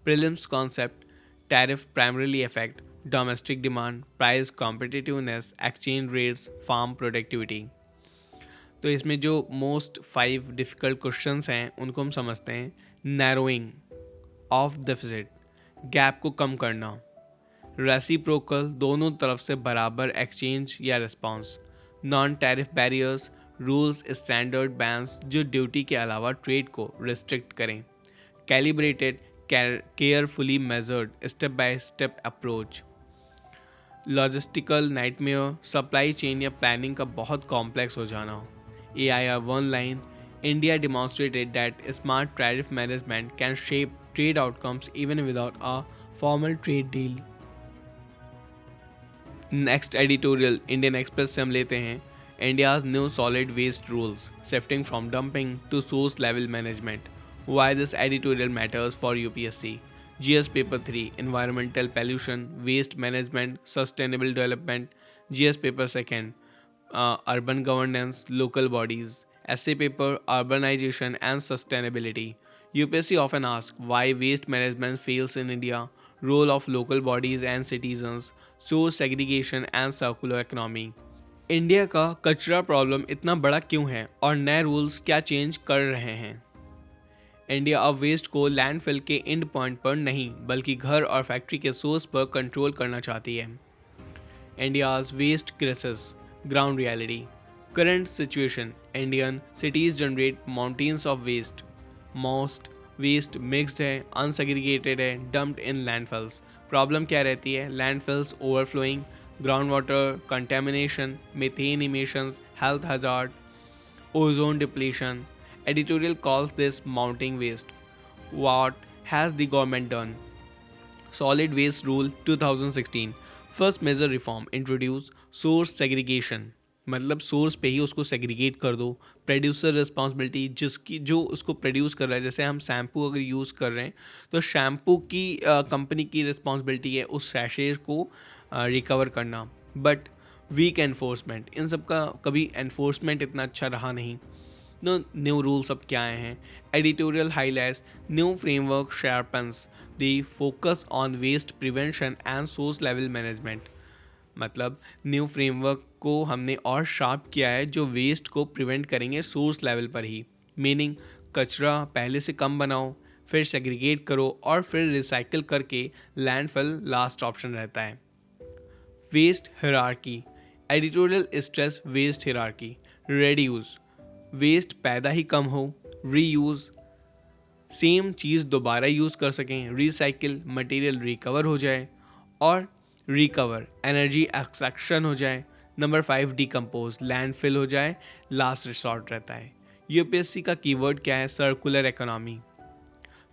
Prelims concept: tariff primarily affect domestic demand, price competitiveness, exchange rates, farm productivity. तो इसमें जो most 5 difficult questions हैं उनको हम समझते हैं. Narrowing of deficit, gap को कम करना. रेसिप्रोकल, दोनों तरफ से बराबर एक्सचेंज या response. Non tariff barriers, rules standard bans जो ड्यूटी के अलावा ट्रेड को रिस्ट्रिक्ट करें. Calibrated, carefully measured, step by step approach. Logistical nightmare, supply chain या प्लानिंग का बहुत कॉम्प्लेक्स हो जाना. AIR one line: India demonstrated that smart tariff management can shape trade outcomes even without a formal trade deal. Next editorial Indian Express से हम लेते हैं India's new solid waste rules, shifting from dumping to source level management. Why this editorial matters for UPSC. GS Paper 3 Environmental Pollution, Waste Management, Sustainable Development. GS Paper 2 Urban Governance, Local Bodies. Essay paper Urbanization and Sustainability. UPSC often asks why waste management fails in India, role of local bodies and citizens, source segregation and circular economy. India का कचरा problem इतना बड़ा क्यों है और नए rules क्या change कर रहे हैं. इंडिया अब वेस्ट को लैंडफिल के एंड पॉइंट पर नहीं बल्कि घर और फैक्ट्री के सोर्स पर कंट्रोल करना चाहती है. India's waste crisis, ground reality. Current situation: Indian cities generate mountains of waste. Most waste mixed है, अनसेग्रीगेटेड है, डम्प्ड इन लैंडफिल्स. प्रॉब्लम क्या रहती है? Landfills overflowing, ground water contamination, methane emissions, health hazard, ozone depletion. Editorial calls this mounting waste. What has the government done? Solid Waste Rule 2016. First major reform: introduce source segregation. मतलब source पे ही उसको segregate कर दो। Producer responsibility, जिसकी जो उसको produce कर रहा है, जैसे हम शैम्पू अगर यूज़ कर रहे हैं तो शैम्पू की कंपनी की रिस्पॉन्सिबिलिटी है उस सैशे को रिकवर करना। बट वीक एनफोर्समेंट, इन सब का कभी एनफोर्समेंट इतना अच्छा रहा नहीं। नो न्यू रूल्स अब क्या आए हैं? Editorial highlights new framework sharpens the focus on waste prevention and source level management. मतलब न्यू फ्रेमवर्क को हमने और शार्प किया है जो वेस्ट को प्रिवेंट करेंगे सोर्स लेवल पर ही। मीनिंग कचरा पहले से कम बनाओ, फिर सेग्रीगेट करो और फिर रिसाइकिल करके लैंडफिल लास्ट ऑप्शन रहता है। Waste hierarchy editorial stress waste hierarchy reduce waste पैदा ही कम हो, रीयूज़ सेम चीज़ दोबारा यूज़ कर सकें, रिसाइकिल मटेरियल रिकवर हो जाए, और रिकवर एनर्जी एक्सट्रैक्शन हो जाए। नंबर 5 डिकम्पोज लैंडफिल हो जाए, लास्ट रिसॉर्ट रहता है। यूपीएससी का कीवर्ड क्या है? Circular economy.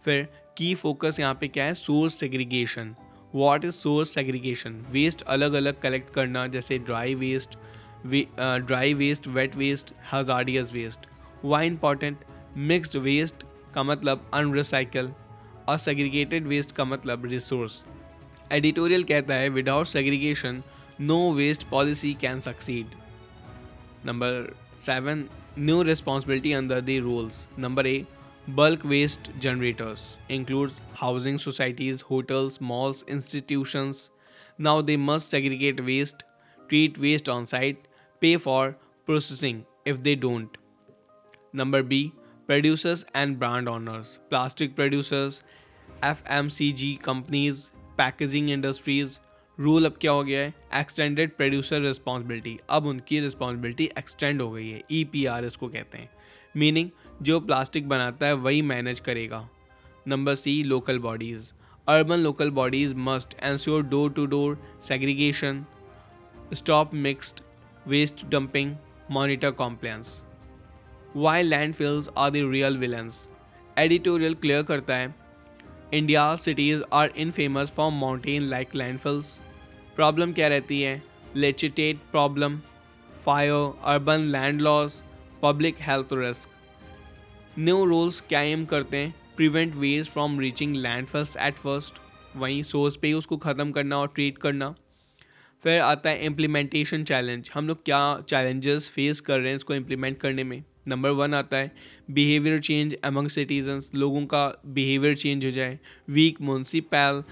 फिर की फोकस यहाँ पे क्या है? Source segregation. What is source segregation? Waste अलग अलग कलेक्ट करना, जैसे dry waste, wet waste, hazardous waste. Why important? Mixed waste का मतलब अनरिसाइकल और सेग्रीगेटेड वेस्ट का मतलब रिसोर्स। एडिटोरियल कहता है without segregation no waste policy can succeed. Number 7 new responsibility under the rules. Number A bulk waste generators includes housing societies, hotels, malls, institutions. Now they must segregate waste, treat waste on site, pay for processing if they don't. Number B producers and brand owners, plastic producers, FMCG companies, packaging industries. Rule अब क्या हो गया है? Extended producer responsibility. अब उनकी responsibility extend हो गई है, EPR इसको कहते हैं। मीनिंग जो प्लास्टिक बनाता है वही मैनेज करेगा। Number C local bodies urban local bodies must ensure door to door segregation, stop mixed waste dumping, monitor compliance. Why landfills are the real villains? Editorial clear करता है India cities are infamous for mountain like landfills. Problem क्या रहती है? Leachate problem, fire, urban land loss, public health risk. New rules क्या aim करते हैं? Prevent waste from reaching landfills at first, वहीं source पे ही उसको ख़त्म करना और ट्रीट करना। फिर आता है इम्प्लीमेंटेशन चैलेंज, हम लोग क्या चैलेंजेस फेस कर रहे हैं इसको इम्प्लीमेंट करने में। नंबर 1 आता है बिहेवियर चेंज अमंग सिटीजन्स, लोगों का बिहेवियर चेंज हो जाए। वीक म्यूनसिपल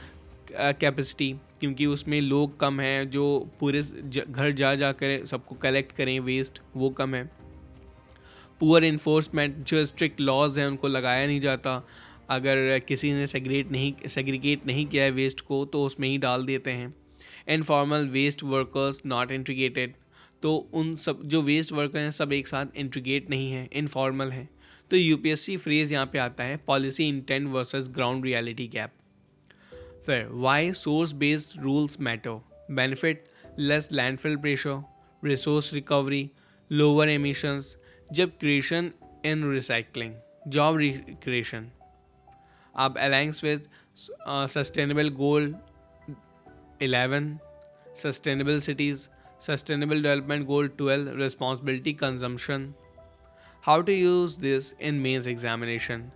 कैपेसिटी, क्योंकि उसमें लोग कम हैं जो पूरे घर जा कर सबको कलेक्ट करें वेस्ट, वो कम है। पुअर इन्फोर्समेंट, जो स्ट्रिक्ट लॉज हैं उनको लगाया नहीं जाता। अगर किसी ने सेग्रीगेट नहीं किया है वेस्ट को तो उसमें ही डाल देते हैं। Informal waste workers not integrated, तो उन सब जो वेस्ट वर्कर हैं सब एक साथ इंट्रीगेट नहीं है, इनफॉर्मल हैं। तो यूपीएससी फ्रेज यहाँ पे आता है policy intent versus ground reality gap. फिर why source based rules matter? Benefit less landfill pressure, resource recovery, lower emissions, job creation in recycling, job creation. अब alliance with sustainable goal 11, sustainable cities, sustainable development goal 12, responsibility consumption. How to use this in mains examination?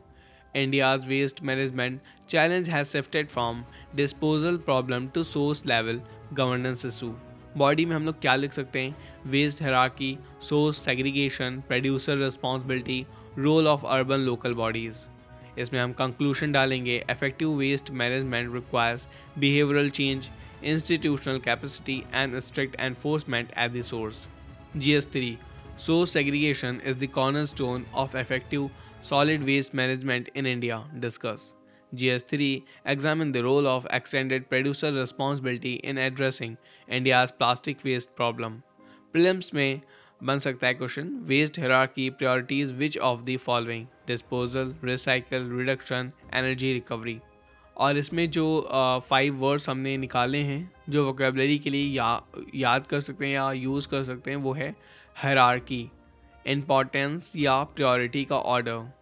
India's waste management challenge has shifted from disposal problem to source level governance issue. Body में हम लोग क्या लिख सकते हैं? Waste hierarchy, source segregation, producer responsibility, role of urban local bodies. इसमें हम conclusion डालेंगे effective waste management requires behavioural change, institutional capacity and strict enforcement at the source. GS3 source segregation is the cornerstone of effective solid waste management in India. Discuss. GS3 examine the role of extended producer responsibility in addressing India's plastic waste problem. Prelims में बन सकता है question, waste hierarchy prioritises which of the following? Disposal, recycle, reduction, energy recovery. और इसमें जो 5 words हमने निकाले हैं जो वोकेबलरी के लिए याद कर सकते हैं या यूज़ कर सकते हैं, वो है हायरार्की, इम्पॉर्टेंस या प्रायोरिटी का ऑर्डर,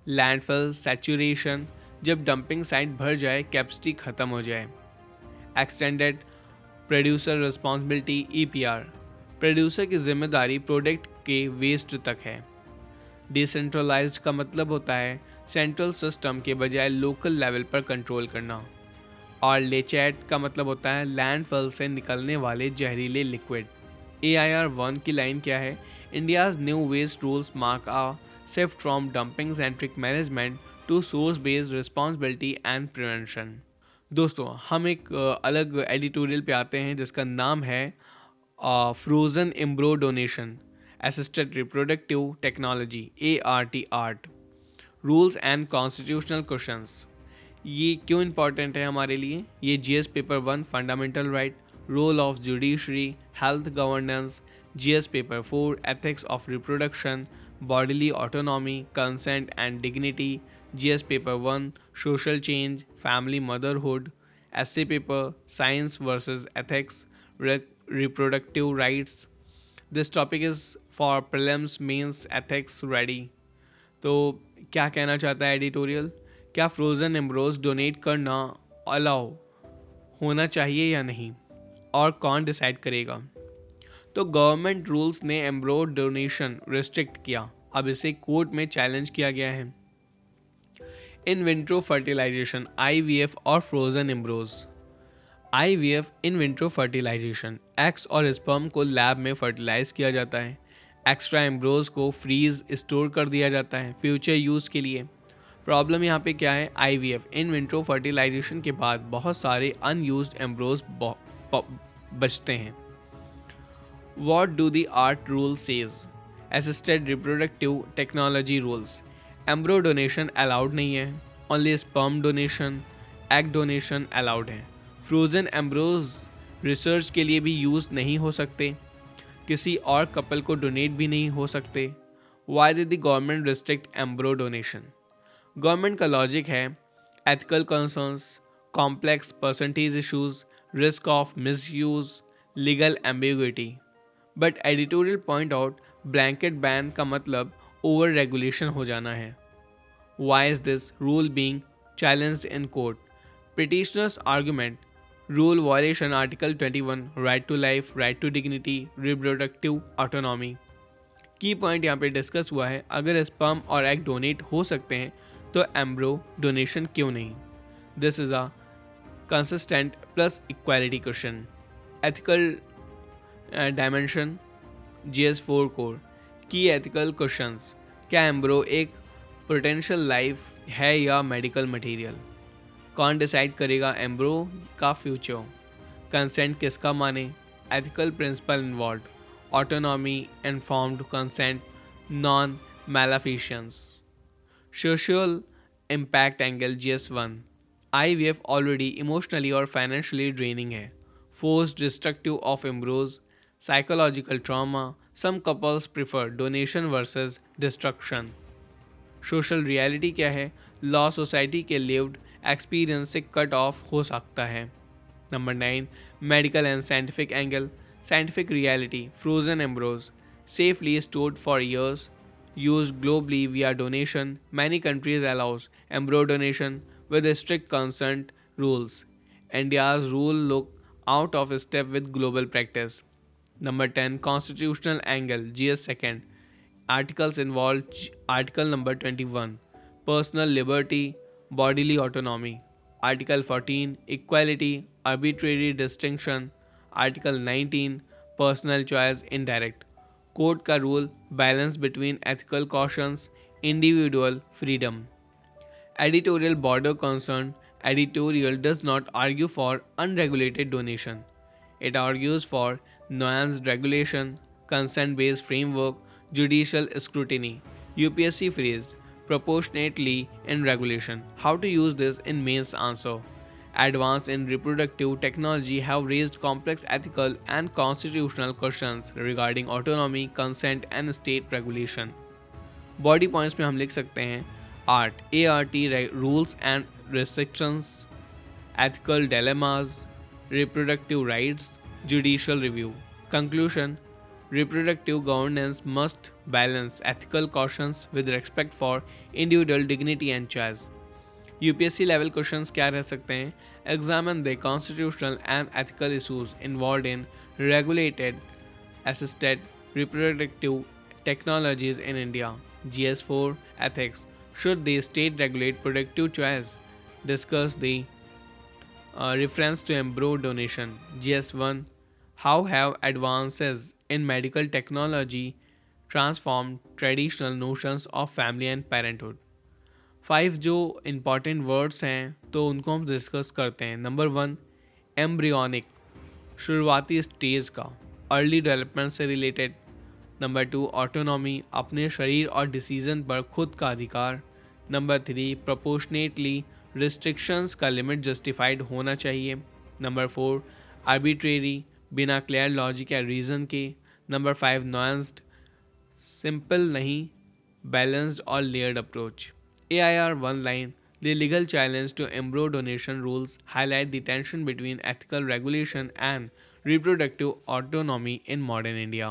लैंडफिल सैचुरेशन, जब डंपिंग साइट भर जाए, कैपेसिटी ख़त्म हो जाए, extended producer responsibility EPR, producer की जिम्मेदारी प्रोडक्ट के वेस्ट तक है। डिसेंट्रलाइज्ड का मतलब होता है सेंट्रल सिस्टम के बजाय लोकल लेवल पर कंट्रोल करना। और लेचैट का मतलब होता है लैंडफिल से निकलने वाले जहरीले लिक्विड। AIR-1 की लाइन क्या है? India's new waste rules mark a shift from dumping centric management to source based responsibility and prevention. दोस्तों, हम एक अलग एडिटोरियल पे आते हैं जिसका नाम है frozen embryo donation assisted reproductive technology ART rules and constitutional questions. ये क्यों इंपॉर्टेंट है हमारे लिए? ये GS paper 1 fundamental right, role of judiciary, health governance, GS paper 4 ethics of reproduction, bodily autonomy, consent and dignity, GS paper 1 social change, family motherhood, essay paper science versus ethics, reproductive rights. This topic is for prelims mains ethics ready. तो क्या कहना चाहता है editorial? क्या frozen Ambrose donate करना allow होना चाहिए या नहीं, और कौन डिसाइड करेगा? तो गवर्नमेंट रूल्स ने एम्ब्रो डोनेशन रिस्ट्रिक्ट किया, अब इसे कोर्ट में चैलेंज किया गया है। इन विट्रो फर्टिलाइजेशन IVF और frozen embryos. IVF in vitro fertilisation, eggs और स्पर्म को लैब में फर्टिलाइज किया जाता है। एक्स्ट्रा एम्ब्रोज को फ्रीज स्टोर कर दिया जाता है फ्यूचर यूज़ के लिए। प्रॉब्लम यहाँ पे क्या है? IVF इन विट्रो फर्टिलाइजेशन के बाद बहुत सारे अनयूज्ड एम्ब्रोज बचते हैं। What do the ART rule says? Assisted reproductive technology rules. Embryo donation allowed नहीं है, only sperm donation, egg donation allowed है। Frozen embryos रिसर्च के लिए भी यूज़ नहीं हो सकते, किसी और कपल को डोनेट भी नहीं हो सकते। Why did the government restrict embryo donation? Government का लॉजिक है ethical concerns, complex percentage issues, risk of misuse, legal ambiguity. But editorial point out blanket ban का मतलब ओवर रेगुलेशन हो जाना है। Why is this rule being challenged in court? Petitioners argument rule violation article 21 right to life, right to dignity, reproductive autonomy. Key point यहाँ पे discuss हुआ है, अगर स्पर्म और एग डोनेट हो सकते हैं तो एम्ब्रो डोनेशन क्यों नहीं? This is a consistent plus equality question. Ethical dimension GS4 core की एथिकल क्वेश्चंस। क्या एम्ब्रो एक पोटेंशियल लाइफ है या मेडिकल मटेरियल? कौन डिसाइड करेगा एम्ब्रो का फ्यूचर? कंसेंट किसका माने? Ethical principle involve, autonomy, informed consent, non maleficence. Social impact angle GS1। IVF already emotionally और फाइनेंशियली ड्रेनिंग है। Forced destructive of embryos, psychological trauma, some couples prefer donation versus destruction. Social reality क्या है? Law society के lived experience से cut off हो सकता है। Number 9 medical and scientific angle, scientific reality, frozen embryos safely stored for years, used globally via donation. Many countries allows embryo donation with strict consent rules. India's rule look out of step with global practice. Number 10 constitutional angle GS second. Articles involved article number 21 personal liberty, bodily autonomy. Article 14 equality, arbitrary distinction. Article 19 personal choice indirect. Court का rule balance between ethical cautions, individual freedom. Editorial border concern editorial does not argue for unregulated donation, it argues for nuanced regulation, consent-based framework, judicial scrutiny. UPSC phrase proportionately in regulation. How to use this in mains answer. Advances in reproductive technology have raised complex ethical and constitutional questions regarding autonomy, consent and state regulation. Body points में हम लिख सकते हैं ART rules and restrictions, ethical dilemmas, reproductive rights, judicial review. Conclusion: reproductive governance must balance ethical cautions with respect for individual dignity and choice. UPSC level questions क्या रह सकते हैं? Examine the constitutional and ethical issues involved in regulated assisted reproductive technologies in India. GS4 ethics. Should the state regulate productive choice? Discuss the reference to embryo donation. GS1. How have advances in medical technology transformed traditional notions of family and parenthood? 5 जो important words हैं तो उनको हम discuss करते हैं. Number 1 embryonic, शुरुआती stage का, early development से रिलेटेड. नंबर 2 ऑटोनॉमी, अपने शरीर और डिसीजन पर खुद का अधिकार. नंबर 3 प्रोपोर्शनेटली, रिस्ट्रिक्शंस का लिमिट जस्टिफाइड होना चाहिए. नंबर 4 आर्बिट्रेरी, बिना क्लियर लॉजिक या रीज़न के. नंबर 5 नुआंस्ड, सिंपल नहीं, बैलेंस्ड और layered approach. AIR one line. The legal challenge to embryo donation rules highlight the tension between ethical regulation and reproductive autonomy in modern India.